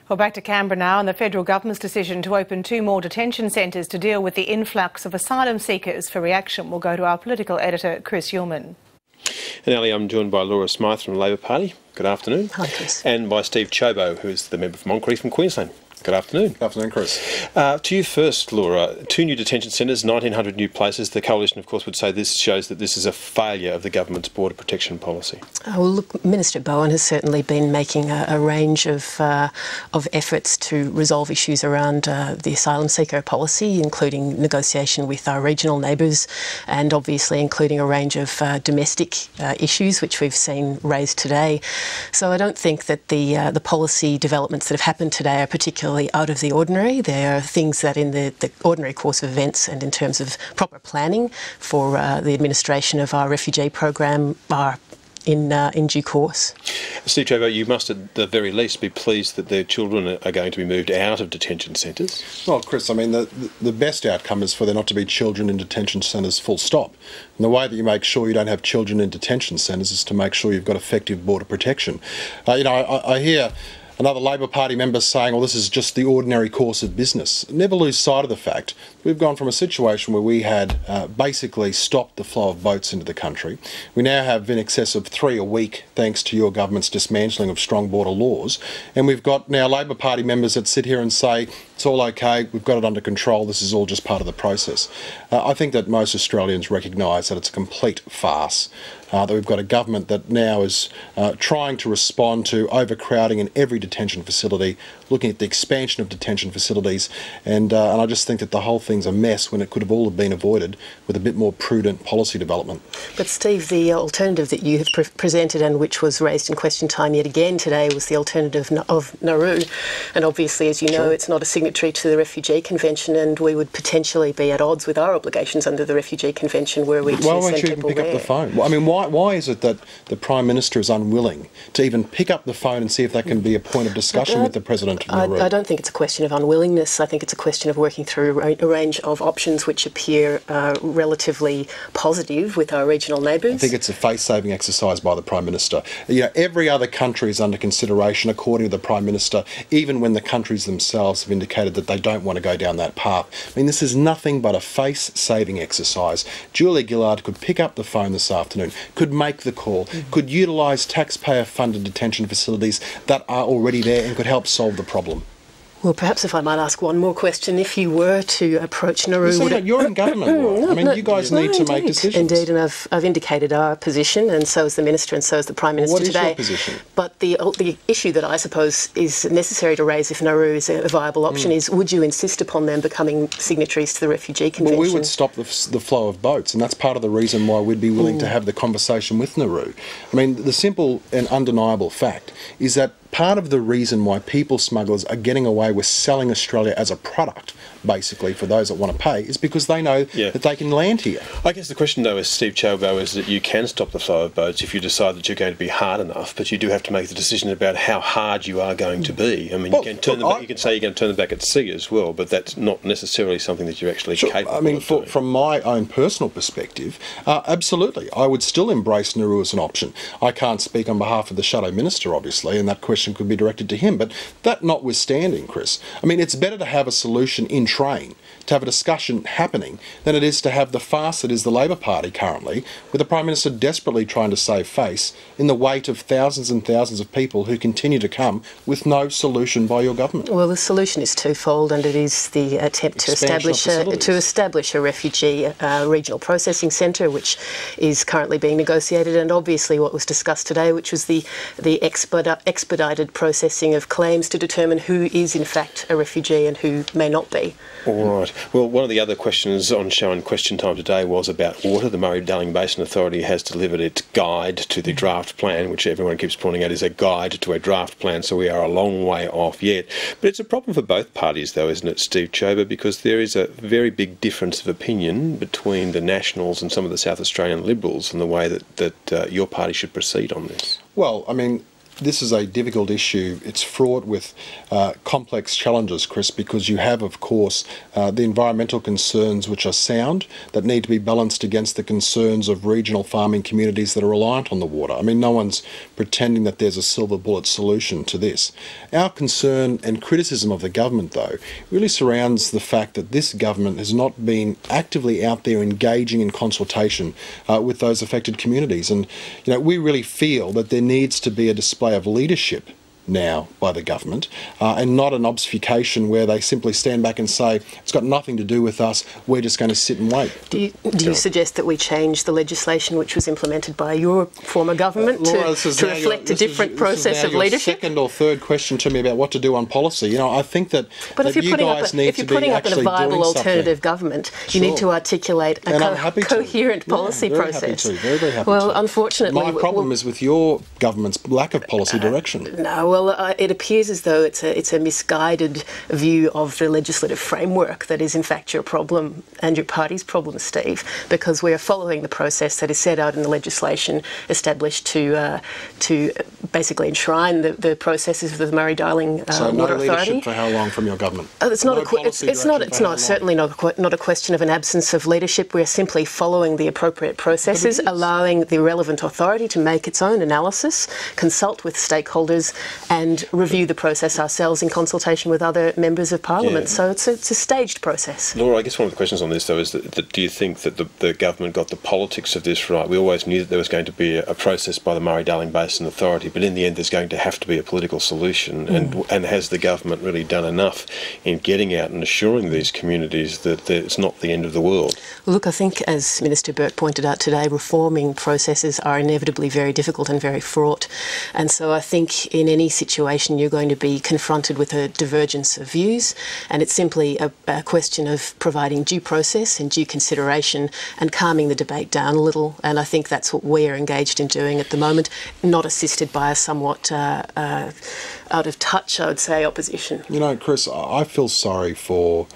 Well, back to Canberra now, and the federal government's decision to open 2 more detention centres to deal with the influx of asylum seekers for reaction. We'll go to our political editor, Chris Uhlmann. And Ali, I'm joined by Laura Smyth from the Labor Party. Good afternoon. Hi, Chris. And by Steve Ciobo, who is the member for Moncrief from Queensland. Good afternoon. Good afternoon, Chris. To you first, Laura. 2 new detention centres, 1,900 new places. The Coalition, of course, would say this shows that this is a failure of the government's border protection policy. Well, look, Minister Bowen has certainly been making a range of efforts to resolve issues around the asylum seeker policy, including negotiation with our regional neighbours and obviously including a range of domestic issues, which we've seen raised today. So I don't think that the policy developments that have happened today are particularly out of the ordinary. They are things that in the ordinary course of events and in terms of proper planning for the administration of our refugee program are in due course. Steve Ciobo, you must at the very least be pleased that their children are going to be moved out of detention centres. Well, Chris, I mean, the best outcome is for there not to be children in detention centres, full stop. And the way that you make sure you don't have children in detention centres is to make sure you've got effective border protection. I hear another Labor Party member saying, well, this is just the ordinary course of business. Never lose sight of the fact we've gone from a situation where we had basically stopped the flow of boats into the country. We now have in excess of 3 a week, thanks to your government's dismantling of strong border laws. And we've got now Labor Party members that sit here and say, it's all okay, we've got it under control, this is all just part of the process. I think that most Australians recognise that it's a complete farce. That we've got a government that now is trying to respond to overcrowding in every detention facility, looking at the expansion of detention facilities, and I just think that the whole thing's a mess when it could have all been avoided with a bit more prudent policy development. But Steve, the alternative that you have presented and which was raised in question time yet again today was the alternative of Nauru, and obviously, as you know, it's not a signatory to the Refugee Convention, and we would potentially be at odds with our obligations under the Refugee Convention were we to send people there. Why won't you even pick up the phone? Well, I mean, why is it that the Prime Minister is unwilling to even pick up the phone and see if that can be a point of discussion with the President of Nauru? I don't think it's a question of unwillingness. I think it's a question of working through a range of options which appear relatively positive with our regional neighbours. I think it's a face-saving exercise by the Prime Minister. You know, every other country is under consideration, according to the Prime Minister, even when the countries themselves have indicated that they don't want to go down that path. I mean, this is nothing but a face-saving exercise. Julia Gillard could pick up the phone this afternoon, could make the call, could utilise taxpayer-funded detention facilities that are already there and could help solve the problem. Well, perhaps if I might ask one more question, if you were to approach Nauru... You're in government. You guys need to make decisions. Indeed, and I've indicated our position, and so is the Minister and so is the Prime Minister today. What is your position? But the issue that I suppose is necessary to raise if Nauru is a viable option is, would you insist upon them becoming signatories to the Refugee Convention? Well, we would stop the flow of boats, and that's part of the reason why we'd be willing to have the conversation with Nauru. I mean, the simple and undeniable fact is that part of the reason why people smugglers are getting away with selling Australia as a product, basically, for those that want to pay, is because they know that they can land here. I guess the question, though, as Steve Ciobo, is that you can stop the flow of boats if you decide that you're going to be hard enough, but you do have to make the decision about how hard you are going to be. I mean, you can say you're going to turn them back at sea as well, but that's not necessarily something that you're actually capable of doing. From my own personal perspective, absolutely, I would still embrace Nauru as an option. I can't speak on behalf of the Shadow Minister, obviously, and that question could be directed to him, but that notwithstanding, Chris, I mean, it's better to have a solution in train, to have a discussion happening, than it is to have the farce that is the Labor Party currently, with the Prime Minister desperately trying to save face in the weight of thousands and thousands of people who continue to come with no solution by your government. Well, the solution is twofold, and it is the attempt to establish a refugee regional processing centre, which is currently being negotiated, and obviously what was discussed today, which was the expedited processing of claims to determine who is in fact a refugee and who may not be. All right. Well, one of the other questions on show and question time today was about water. The Murray-Darling Basin Authority has delivered its guide to the draft plan, which everyone keeps pointing out is a guide to a draft plan, so we are a long way off yet. But it's a problem for both parties, though, isn't it, Steve Ciobo, because there is a very big difference of opinion between the Nationals and some of the South Australian Liberals in the way that your party should proceed on this. Well, I mean, this is a difficult issue. It's fraught with complex challenges, Chris, because you have, of course, the environmental concerns which are sound that need to be balanced against the concerns of regional farming communities that are reliant on the water. I mean, no one's pretending that there's a silver bullet solution to this. Our concern and criticism of the government, though, really surrounds the fact that this government has not been actively out there engaging in consultation with those affected communities. And, you know, we really feel that there needs to be a display of leadership now by the government, and not an obfuscation where they simply stand back and say, it's got nothing to do with us, we're just going to sit and wait. Do you suggest that we change the legislation which was implemented by your former government Laura, to reflect a different process of leadership? Second or third question to me about what to do on policy. You know, I think that, but that if you're putting up a viable alternative government, you need to articulate a coherent policy process. Very, very happy well, to. unfortunately, my problem is with your government's lack of policy direction. No, well, it appears as though it's a misguided view of the legislative framework that is in fact your problem and your party's problem, Steve, because we are following the process that is set out in the legislation established to basically enshrine the processes of the Murray-Darling Water Authority. So no leadership for how long from your government? It's not certainly not a question of an absence of leadership. We're simply following the appropriate processes, allowing the relevant authority to make its own analysis, consult with stakeholders, and review the process ourselves in consultation with other members of Parliament. Yeah. So it's a staged process. Laura, I guess one of the questions on this, though, is that do you think that the government got the politics of this right? We always knew that there was going to be a process by the Murray-Darling Basin Authority, but in the end there's going to have to be a political solution. And has the government really done enough in getting out and assuring these communities that it's not the end of the world? Well, look, I think, as Minister Burke pointed out today, reforming processes are inevitably very difficult and very fraught. And so I think in any situation you're going to be confronted with a divergence of views, and it's simply a question of providing due process and due consideration and calming the debate down a little, and I think that's what we're engaged in doing at the moment, not assisted by a somewhat out of touch, I would say, opposition. You know, Chris, I feel sorry for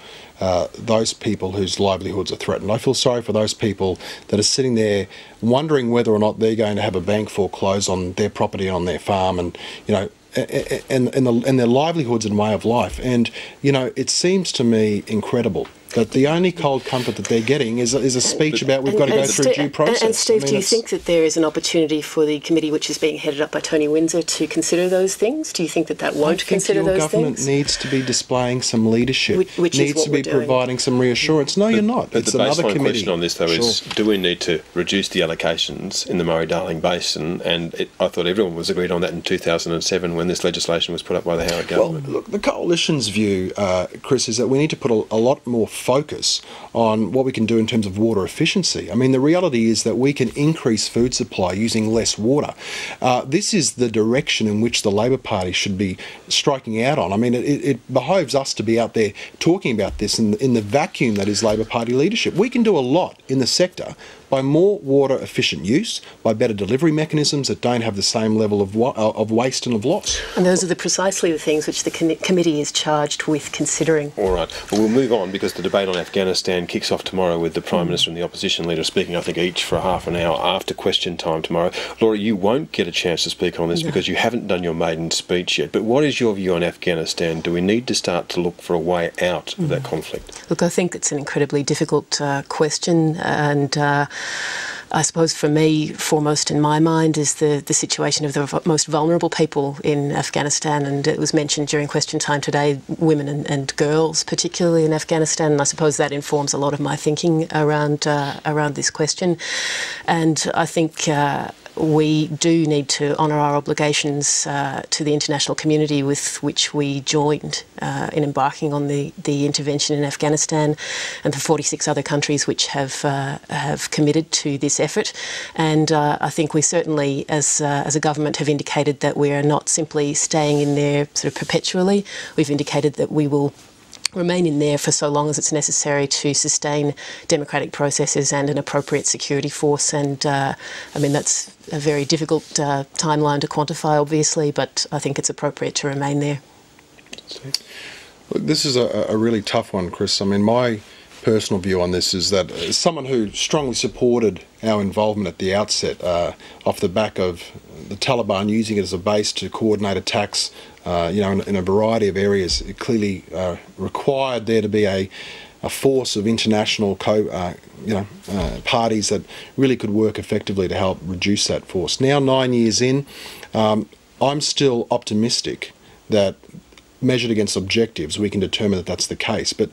those people whose livelihoods are threatened. I feel sorry for those people that are sitting there wondering whether or not they're going to have a bank foreclose on their property, on their farm, and, you know, and their livelihoods and way of life. And, you know, it seems to me incredible that the only cold comfort that they're getting is a speech about we've got to go through due process. And Steve, do you think that there is an opportunity for the committee, which is being headed up by Tony Windsor, to consider those things? Do you think that won't consider those things? Your government needs to be displaying some leadership, which needs to be providing some reassurance. No, you're not. But the baseline question on this, though, is do we need to reduce the allocations in the Murray-Darling Basin? And I thought everyone was agreed on that in 2007 when this legislation was put up by the Howard government. Well, look, the Coalition's view, Chris, is that we need to put a lot more focus on what we can do in terms of water efficiency. I mean, the reality is that we can increase food supply using less water. This is the direction in which the Labor Party should be striking out on. I mean, it behoves us to be out there talking about this in the vacuum that is Labor Party leadership. We can do a lot in the sector by more water efficient use, by better delivery mechanisms that don't have the same level of waste and of loss. And those are precisely the things which the committee is charged with considering. All right. Well, we'll move on because the debate on Afghanistan kicks off tomorrow with the Prime Minister and the opposition leader speaking, I think, each for half an hour after question time tomorrow. Laura, you won't get a chance to speak on this because you haven't done your maiden speech yet. But what is your view on Afghanistan? Do we need to start to look for a way out of that conflict? Look, I think it's an incredibly difficult question, and I suppose for me, foremost in my mind is the situation of the most vulnerable people in Afghanistan, and it was mentioned during question time today, women and girls, particularly in Afghanistan, and I suppose that informs a lot of my thinking around this question. And I think we do need to honour our obligations to the international community with which we joined in embarking on the intervention in Afghanistan, and the 46 other countries which have committed to this effort. And I think we certainly, as a government, have indicated that we are not simply staying in there sort of perpetually. We've indicated that we will remain in there for so long as it's necessary to sustain democratic processes and an appropriate security force. And I mean, that's a very difficult timeline to quantify, obviously, but I think it's appropriate to remain there. Look, this is a really tough one, Chris. I mean, my personal view on this is that as someone who strongly supported our involvement at the outset, off the back of the Taliban using it as a base to coordinate attacks, in a variety of areas, it clearly required there to be a force of international parties that really could work effectively to help reduce that force. Now, 9 years in, I'm still optimistic that, measured against objectives, we can determine that that's the case. But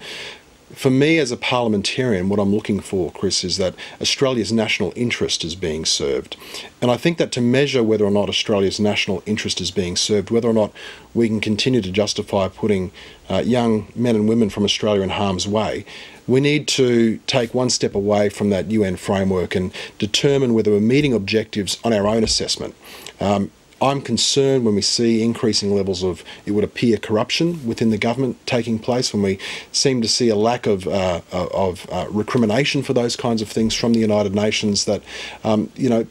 for me as a parliamentarian, what I'm looking for, Chris, is that Australia's national interest is being served. And I think that to measure whether or not Australia's national interest is being served, whether or not we can continue to justify putting young men and women from Australia in harm's way, we need to take one step away from that UN framework and determine whether we're meeting objectives on our own assessment. I'm concerned when we see increasing levels of, it would appear, corruption within the government taking place, when we seem to see a lack of recrimination for those kinds of things from the United Nations, that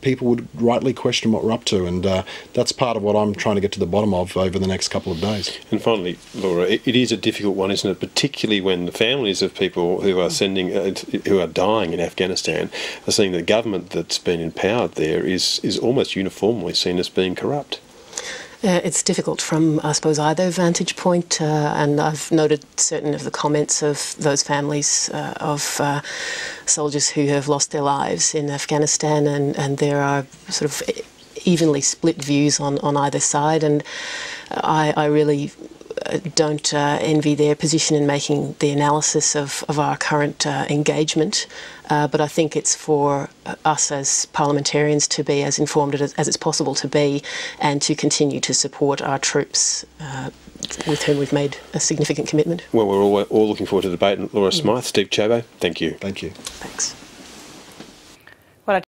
people would rightly question what we're up to, and that's part of what I'm trying to get to the bottom of over the next couple of days. And finally, Laura, it is a difficult one, isn't it? Particularly when the families of people who are who are dying in Afghanistan are seeing the government that's been empowered there is almost uniformly seen as being corrupt. It's difficult from, I suppose, either vantage point, and I've noted certain of the comments of those families of soldiers who have lost their lives in Afghanistan, and there are sort of evenly split views on either side, and I really don't envy their position in making the analysis of our current engagement, but I think it's for us as parliamentarians to be as informed as it's possible to be, and to continue to support our troops with whom we've made a significant commitment. Well, we're all looking forward to the debate. Laura Smyth, Steve Ciobo, thank you. Thank you. Thanks.